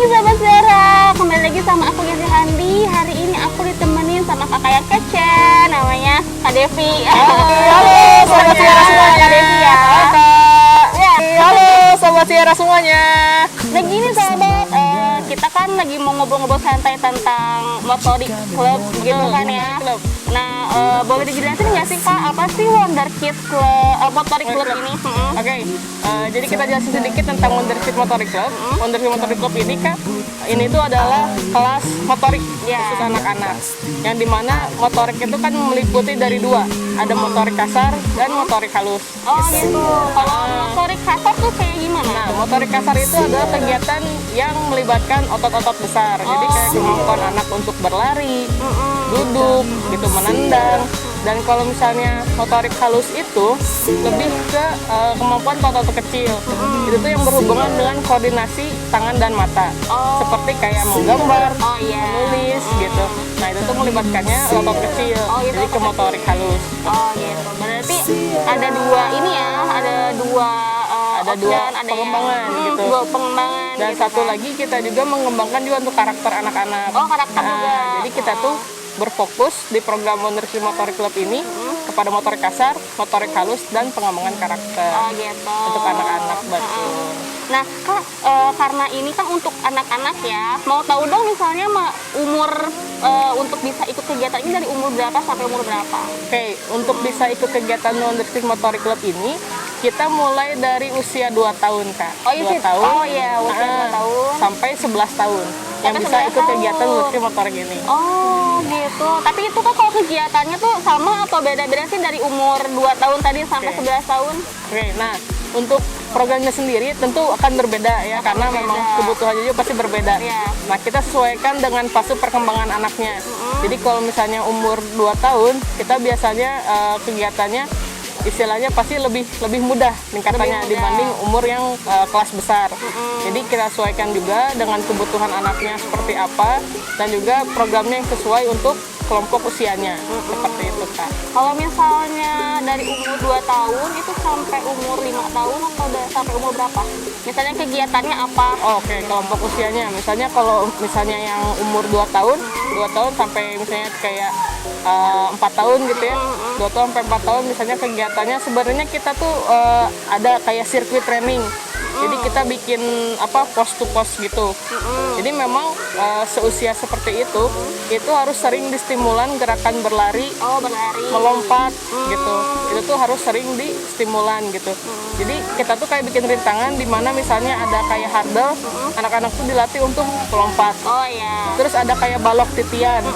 Sobat Zara, kembali lagi sama aku Yesi Handi. Hari ini aku ditemenin sama kakak yang kece, namanya Kak Devi. Halo Sobat Zara semuanya. Kak Devi ya. Halo Sobat Zara semuanya. Nah gini sahabat, kita kan lagi mau ngobrol-ngobrol santai tentang motorik club gitu kan ya. Nah, boleh dijelasin nggak sih Kak, apa sih Wonderkid Club, motorik club ini? Oke, jadi kita jelasin sedikit tentang Wonderkid Motorik Club. Wonderkid Motorik Club ini Kak, ini tuh adalah kelas motorik khusus anak-anak. Yang dimana motorik itu kan meliputi dari dua, ada motorik kasar dan motorik halus. Oh gitu. Kalau motorik kasar tuh kayak gimana? Nah, motorik kasar itu adalah kegiatan yang melibatkan otot-otot besar. Jadi kayak kemampuan anak untuk berlari, duduk, gitu, menendang. Dan kalau misalnya motorik halus itu lebih ke kemampuan otot kecil. Itu tuh yang berhubungan dengan koordinasi tangan dan mata. Seperti kayak menggambar, menulis gitu. Nah, itu tuh melibatkannya otot kecil. Jadi ke motorik halus. Oh gitu. Berarti ada dua ini ya, ada dua pengembangan gitu. Dua pengembangan. Dan gitu satu kan. lagi kita juga mengembangkan juga untuk karakter anak-anak. Oh, karakter juga. Jadi kita tuh berfokus di program Wonderkid Motorik Club ini kepada motorik kasar, motorik halus, dan pengembangan karakter Gitu. untuk anak-anak, betul. Nah, Kak, karena ini kan untuk anak-anak ya, mau tahu dong misalnya umur untuk bisa ikut kegiatan ini dari umur berapa sampai umur berapa? Oke, untuk bisa ikut kegiatan Wonderkid Motorik Club ini, kita mulai dari usia 2 tahun, Kak. Oh iya, 2 tahun. Oh iya, usia 2 tahun. Sampai 11 tahun yang Sampai bisa 11 ikut tahun. kegiatan Wonderkid Motorik ini. Oh gitu. Tapi itu kan kalau kegiatannya tuh sama atau beda-beda sih dari umur 2 tahun tadi sampai 11 tahun? Oke, nah untuk programnya sendiri tentu akan berbeda ya, karena memang kebutuhannya juga pasti berbeda. Nah, kita sesuaikan dengan fase perkembangan anaknya. Jadi kalau misalnya umur 2 tahun, kita biasanya kegiatannya istilahnya pasti lebih mudah tingkatannya dibanding umur yang kelas besar. Jadi kita sesuaikan juga dengan kebutuhan anaknya seperti apa, dan juga programnya yang sesuai untuk kelompok usianya. Seperti itu, Kak. Kalau misalnya dari umur 2 tahun itu sampai umur 5 tahun atau udah sampai umur berapa? Misalnya kegiatannya apa? Oke, kelompok usianya. Misalnya kalau misalnya yang umur 2 tahun sampai misalnya kayak 4 tahun gitu ya. 2 tahun sampai 4 tahun misalnya kegiatannya sebenarnya kita tuh ada kayak sirkuit training. Jadi kita bikin pos to pos gitu. Jadi memang seusia seperti itu harus sering distimulan gerakan berlari, melompat gitu. Itu tuh harus sering distimulan gitu. Jadi kita tuh kayak bikin rintangan di mana misalnya ada kayak hurdle, anak-anak tuh dilatih untuk melompat. Terus ada kayak balok titian.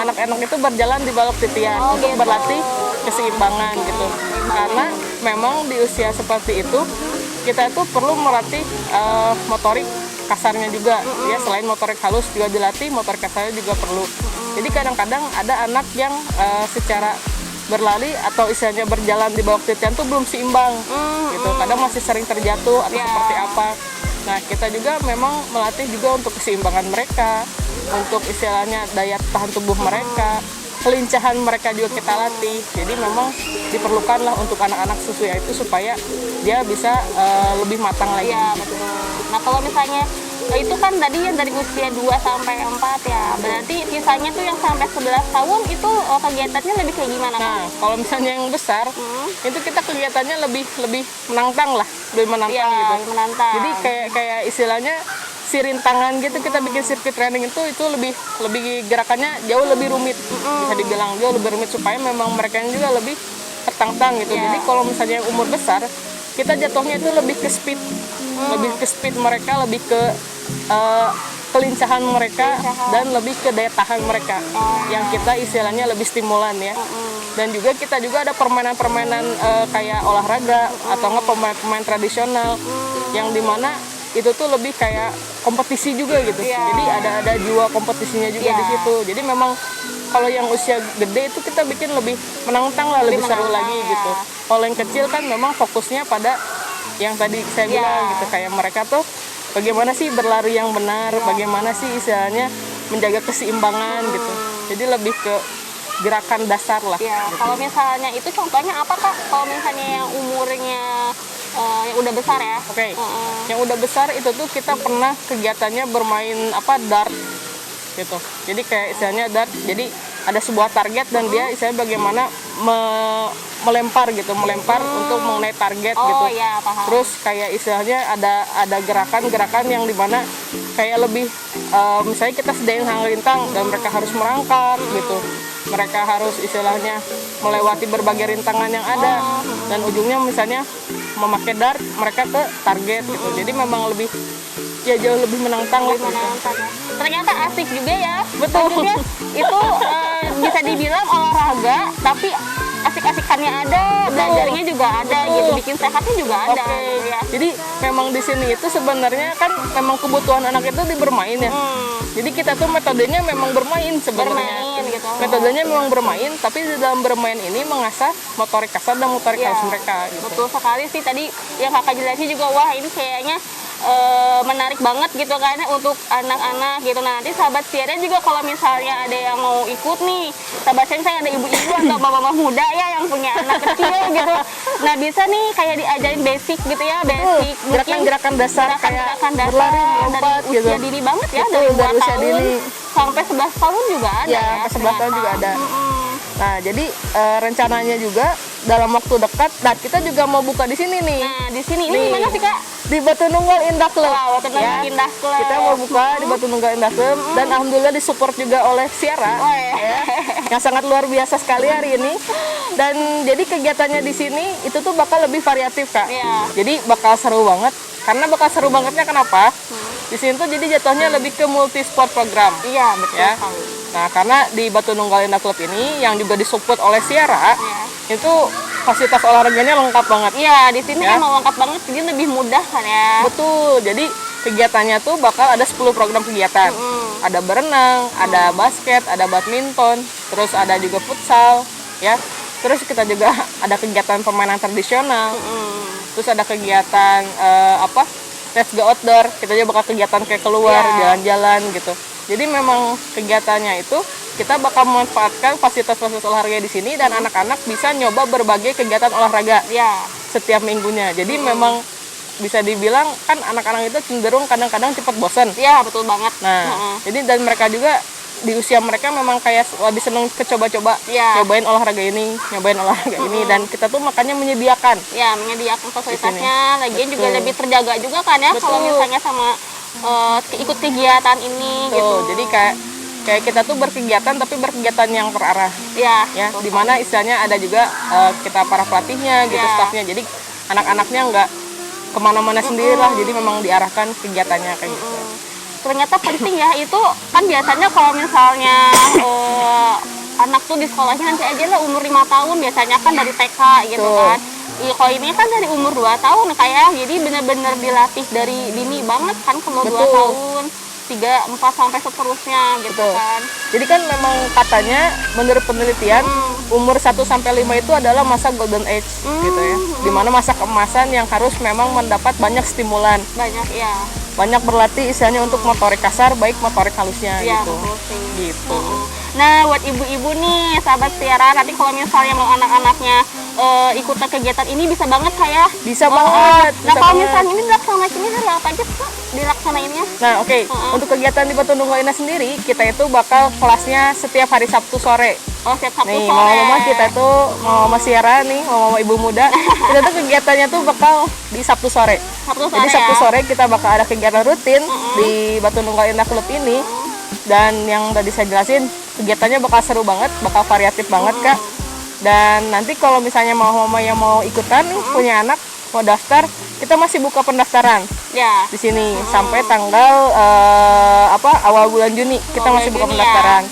Anak-anak itu berjalan di balok titian untuk berlatih keseimbangan gitu. Karena memang di usia seperti itu kita itu perlu melatih motorik kasarnya juga ya, selain motorik halus juga dilatih, motorik kasarnya juga perlu. Jadi kadang-kadang ada anak yang secara berlari atau istilahnya berjalan di bawah titian tuh belum seimbang gitu, kadang masih sering terjatuh atau seperti apa. Nah, kita juga memang melatih juga untuk keseimbangan mereka, untuk istilahnya daya tahan tubuh mereka, kelincahan mereka juga kita latih. Jadi memang diperlukanlah untuk anak-anak sesuai itu supaya dia bisa lebih matang lagi. Iya, betul. Nah, kalau misalnya itu kan tadi yang dari usia 2 sampai 4 ya. Berarti sisanya tuh yang sampai 11 tahun itu kegiatannya lebih kayak gimana? Nah, kalau misalnya yang besar itu kita kegiatannya lebih menantang lah, lebih menantang gitu. Menantang. Jadi kayak istilahnya si rintangan gitu, kita bikin sirkuit training itu lebih gerakannya jauh lebih rumit, bisa dibilang jauh lebih rumit supaya memang mereka juga lebih tertantang gitu. Jadi kalau misalnya umur besar, kita jatuhnya itu lebih ke speed mereka, lebih ke kelincahan mereka, dan lebih ke daya tahan mereka yang kita istilahnya lebih stimulan ya. Dan juga kita juga ada permainan-permainan kayak olahraga atau nggak pemain tradisional yang dimana itu tuh lebih kayak kompetisi juga gitu. Jadi ada jiwa kompetisinya juga di situ. Jadi memang kalau yang usia gede itu kita bikin lebih menantang lah, lebih seru lagi gitu. Kalau yang kecil kan memang fokusnya pada yang tadi saya bilang gitu, kayak mereka tuh bagaimana sih berlari yang benar, bagaimana sih istilahnya menjaga keseimbangan gitu. Jadi lebih ke gerakan dasar lah. Gitu. Kalau misalnya itu contohnya apa Kak? Kalau misalnya yang umurnya yang udah besar ya. Oke. Yang udah besar itu tuh kita pernah kegiatannya bermain dart gitu. Jadi kayak istilahnya dart. Jadi ada sebuah target dan dia istilahnya bagaimana melempar untuk mengenai target gitu. Iya, paham. Terus kayak istilahnya ada gerakan-gerakan yang dimana kayak lebih misalnya kita sedang halilintar dan mereka harus merangkak gitu. Mereka harus istilahnya melewati berbagai rintangan yang ada dan ujungnya misalnya memakai dart mereka ke target gitu. Jadi memang lebih jauh lebih menantang gitu. Ternyata asik juga ya. Betul. Maksudnya itu bisa dibilang olahraga tapi asik-asikannya ada, belajarnya juga ada gitu, bikin sehatnya juga ada. Oke. Ya. Jadi memang di sini itu sebenarnya kan memang kebutuhan anak itu di bermain ya. Jadi kita tuh metodenya memang bermain sebenarnya. Bermain gitu. Metodenya memang bermain, tapi di dalam bermain ini mengasah motorik kasar dan motorik halus mereka gitu. Betul sekali sih tadi yang kakak jelasin juga, wah ini kayaknya menarik banget gitu kan untuk anak-anak gitu. Nah, nanti sahabat Siaran juga kalau misalnya ada yang mau ikut nih, sahabat saya misalnya ada ibu-ibu atau bapak-bapak muda ya yang punya anak kecil gitu. Nah, bisa nih kayak diajarin basic gitu ya, basic Gerakan-gerakan dasar kayak berlari, melompat dari usia gitu. dini banget ya, Betul, dari 2 dari usia tahun dini. sampai 11 tahun juga ada ya. Sampai 11 tahun juga ada. Nah, jadi rencananya juga dalam waktu dekat, kita juga mau buka di sini nih. Nah, di sini ini gimana sih, Kak? Di Batu Nunggal Indah Club. Wow, Batu Nunggal Indah Club. Kita mau buka di Batu Nunggal Indah Club dan alhamdulillah disupport juga oleh Siara ya, yang sangat luar biasa sekali hari ini. Dan jadi kegiatannya di sini itu tuh bakal lebih variatif, Kak. Iya. Jadi bakal seru banget. Karena bakal seru bangetnya kenapa? Di sini tuh jadi jatuhnya lebih ke multi sport program. Iya, betul Ya. sekali. Nah, karena di Batu Nunggal Indah Club ini yang juga disupport oleh Siara, itu fasilitas olahraganya lengkap banget. Iya, di sini Ya. emang lengkap banget, jadi lebih mudah kan ya. Betul. Jadi kegiatannya tuh bakal ada 10 program kegiatan. Ada berenang, ada basket, ada badminton, terus ada juga futsal, ya. Terus kita juga ada kegiatan permainan tradisional. Terus ada kegiatan let's go outdoor. Kita juga bakal kegiatan kayak keluar, jalan-jalan gitu. Jadi memang kegiatannya itu kita bakal memanfaatkan fasilitas-fasilitas olahraga di sini dan anak-anak bisa nyoba berbagai kegiatan olahraga setiap minggunya. Jadi memang bisa dibilang kan anak-anak itu cenderung kadang-kadang cepat bosan. Iya, betul banget. Nah, jadi dan mereka juga di usia mereka memang kayak lebih seneng coba-coba, nyobain olahraga ini, dan kita tuh makanya menyediakan. Ya, menyediakan fasilitasnya, lagian juga lebih terjaga juga kan ya kalau misalnya sama ikut kegiatan ini gitu. Jadi kayak kita tuh berkegiatan tapi berkegiatan yang terarah. Ya, di mana istilahnya ada juga kita para pelatihnya gitu, stafnya. Jadi anak-anaknya nggak kemana-mana sendirilah, jadi memang diarahkan kegiatannya kayak gitu. Ternyata penting ya, itu kan biasanya kalau misalnya anak tuh di sekolahnya nanti aja lah umur 5 tahun biasanya kan dari TK gitu kan. Iya, kalau ini kan dari umur 2 tahun kayak, jadi benar-benar dilatih dari dini banget kan kalau 2 tahun, 3, 4 sampai seterusnya gitu kan. Jadi kan memang katanya menurut penelitian umur 1 sampai 5 itu adalah masa golden age gitu ya. Dimana masa keemasan yang harus memang mendapat banyak stimulan. Banyak berlatih istilahnya untuk motorik kasar baik motorik halusnya gitu. Gitu. Nah, buat ibu-ibu nih, sahabat Siara, nanti kalau misalnya mau anak-anaknya ikutan kegiatan ini bisa banget kayak. Bisa banget. Nah, kalau misalnya ini dilaksanainnya hari apa aja Kak? Dilaksanainnya? Nah, oke. Untuk kegiatan di Batu Nunggal Indah sendiri, kita itu bakal kelasnya setiap hari Sabtu sore. Oh, setiap Sabtu nih, sore. mama-mama kita tuh, mama Siara nih, mama ibu muda, kita tuh kegiatannya tuh bakal di Sabtu sore. Jadi Sabtu sore kita bakal ada kegiatan rutin di Batu Nunggal Indah Club ini. Dan yang tadi saya jelasin, kegiatannya bakal seru banget, bakal variatif banget, Kak. Dan nanti kalau misalnya mama yang mau ikutan nih, punya anak, mau daftar, kita masih buka pendaftaran di sini sampai tanggal awal bulan Juni kita masih buka pendaftaran.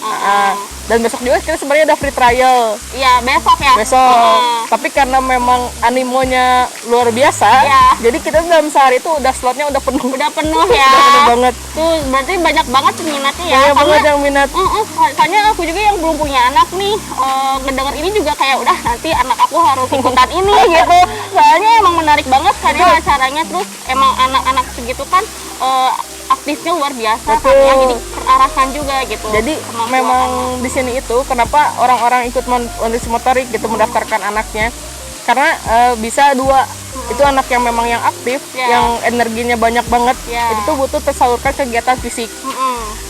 Dan besok juga kita sebenarnya ada free trial. Iya, besok ya. Besok. Tapi karena memang animonya luar biasa, jadi kita dalam sehari itu udah slotnya udah penuh. Udah penuh ya. Udah penuh banget. Tuh berarti banyak banget minatnya ya. Banyak banget yang minat. Soalnya aku juga yang belum punya anak nih, ngedenger ini juga kayak udah nanti anak aku harus ikutan ini gitu. Soalnya emang menarik banget karena acaranya, terus emang anak-anak segitu kan aktifnya luar biasa kan ya, jadi terarahkan juga gitu. Jadi memang di sini itu kenapa orang-orang ikut motorik gitu mendaftarkan anaknya, karena bisa 2 itu anak yang memang yang aktif, yang energinya banyak banget, itu tuh butuh tersalurkan kegiatan fisik,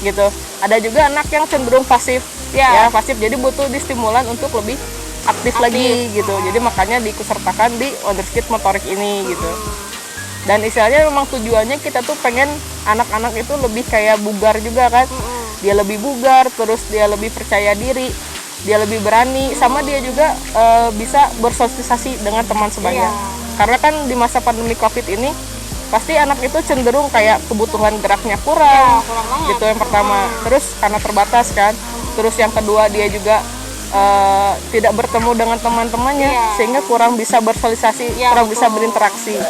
gitu. Ada juga anak yang cenderung pasif, ya pasif, jadi butuh distimulan untuk lebih aktif lagi, gitu. Jadi makanya diikutsertakan di wonderkid motorik ini, gitu. Dan istilahnya memang tujuannya kita tuh pengen anak-anak itu lebih kayak bugar juga kan, dia lebih bugar, terus dia lebih percaya diri, dia lebih berani, sama dia juga bisa bersosialisasi dengan teman sebaya. Karena kan di masa pandemi COVID ini pasti anak itu cenderung kayak kebutuhan geraknya kurang, gitu yang pertama. Terus karena terbatas kan. Terus yang kedua dia juga tidak bertemu dengan teman-temannya, sehingga kurang bisa bersosialisasi, kurang bisa berinteraksi.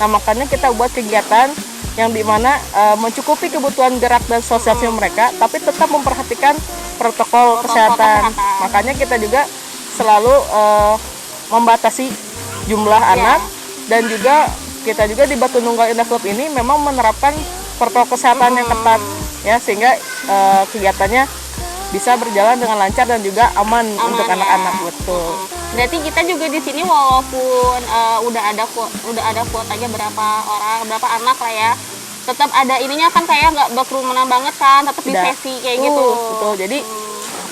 Nah makanya kita buat kegiatan yang dimana mencukupi kebutuhan gerak dan sosialisasi mereka, tapi tetap memperhatikan protokol kesehatan. Makanya kita juga selalu membatasi jumlah anak, dan juga kita juga di Batu Nunggal Indah Club ini memang menerapkan protokol kesehatan yang ketat, ya, sehingga kegiatannya bisa berjalan dengan lancar dan juga aman untuk anak-anak. Betul. Berarti kita juga di sini walaupun udah ada kuotanya berapa orang, berapa anak lah ya, tetap ada ininya kan, kayak nggak berkerumunan banget kan, tetap di sesi kayak gitu. Betul. Jadi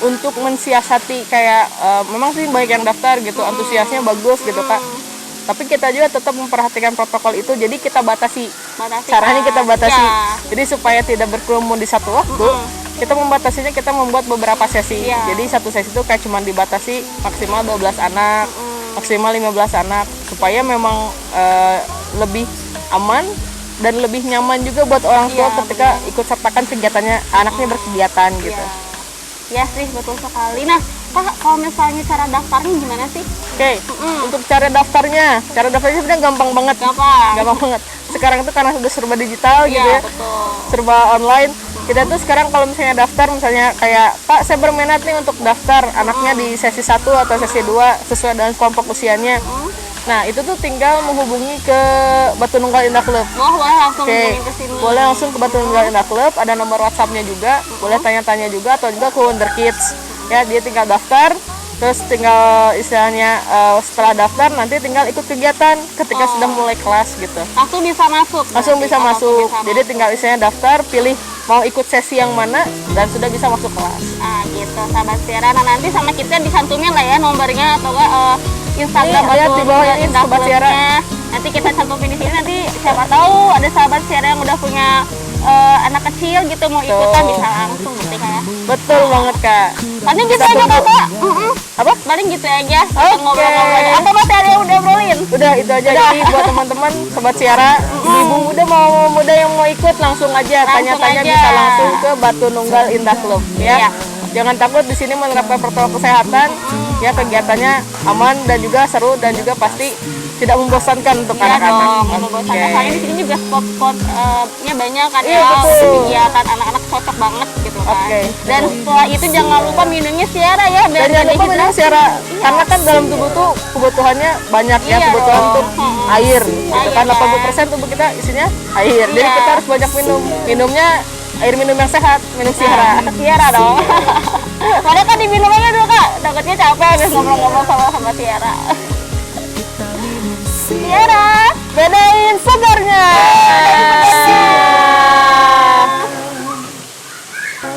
untuk mensiasati kayak memang sih banyak yang daftar gitu, antusiasnya bagus gitu Kak. Tapi kita juga tetap memperhatikan protokol itu, jadi kita batasi. Caranya kita batasi. Jadi supaya tidak berkerumun di satu waktu, kita membatasinya, kita membuat beberapa sesi. Jadi satu sesi itu kayak cuma dibatasi maksimal 12 anak, maksimal 15 anak, supaya memang lebih aman dan lebih nyaman juga buat orang tua ketika ikut sertakan kegiatannya, anaknya berkegiatan gitu. Ya sih, betul sekali. Nah Kak, kalau misalnya cara daftarnya gimana sih? Oke, untuk cara daftarnya sebenarnya gampang banget. Gampang banget. Sekarang itu karena sudah serba digital gitu ya, serba online. Kita tuh sekarang kalau misalnya daftar, misalnya kayak Pak saya berminat nih untuk daftar anaknya di sesi 1 atau sesi 2 sesuai dengan kelompok usianya. Nah itu tuh tinggal menghubungi ke Batu Nunggal Indah Club. Boleh langsung hubungin ke sini. Boleh langsung ke Batu Nunggal Indah Club, ada nomor WhatsApp-nya juga, boleh tanya-tanya juga, atau juga ke Wonderkids. Ya, dia tinggal daftar, terus tinggal istilahnya setelah daftar nanti tinggal ikut kegiatan ketika sudah mulai kelas gitu. Langsung bisa masuk. Langsung bisa masuk. Jadi tinggal istilahnya daftar, pilih mau ikut sesi yang mana, dan sudah bisa masuk kelas. Gitu, sahabat Sierra. Nah nanti sama kita dicantumin lah ya nomornya, atau enggak Instagram lihat di bawah ini sahabat Sierra. Nanti kita cantumin di sini, nanti siapa tahu ada sahabat Sierra yang udah punya anak kecil gitu mau ikutan, bisa langsung gitu kayak. Betul banget Kak. Paling gitu aja Kak. Apa? Paling gitu aja. Ngobrol-ngobrol aja. Apa masih ada yang udah obrolin? Udah, itu aja. Jadi buat teman-teman sobat Sierra, ibu muda mau muda yang mau ikut langsung aja, tanya-tanya bisa langsung ke Batu Nunggal Indah Club ya. Jangan takut, di sini menerapkan protokol kesehatan. Ya, kegiatannya aman dan juga seru dan juga pasti tidak membosankan untuk anak-anak. Soalnya di sini juga spot-spotnya banyak kan ya, kegiatan anak-anak cocok banget gitu kan. Dan setelah itu jangan lupa minumnya Sierra ya. Dan jangan lupa minum Sierra, karena kan dalam tubuh tuh kebutuhannya banyak ya, kebutuhan untuk air. Gitu kan 80% tubuh kita isinya air. Jadi kita harus banyak minum. Minumnya air minum yang sehat, minum Sierra. Sierra dong. Padahal kan diminumnya dulu Kak, takutnya capek habis ngobrol-ngobrol sama Sierra. Sierra, bedain segarnya.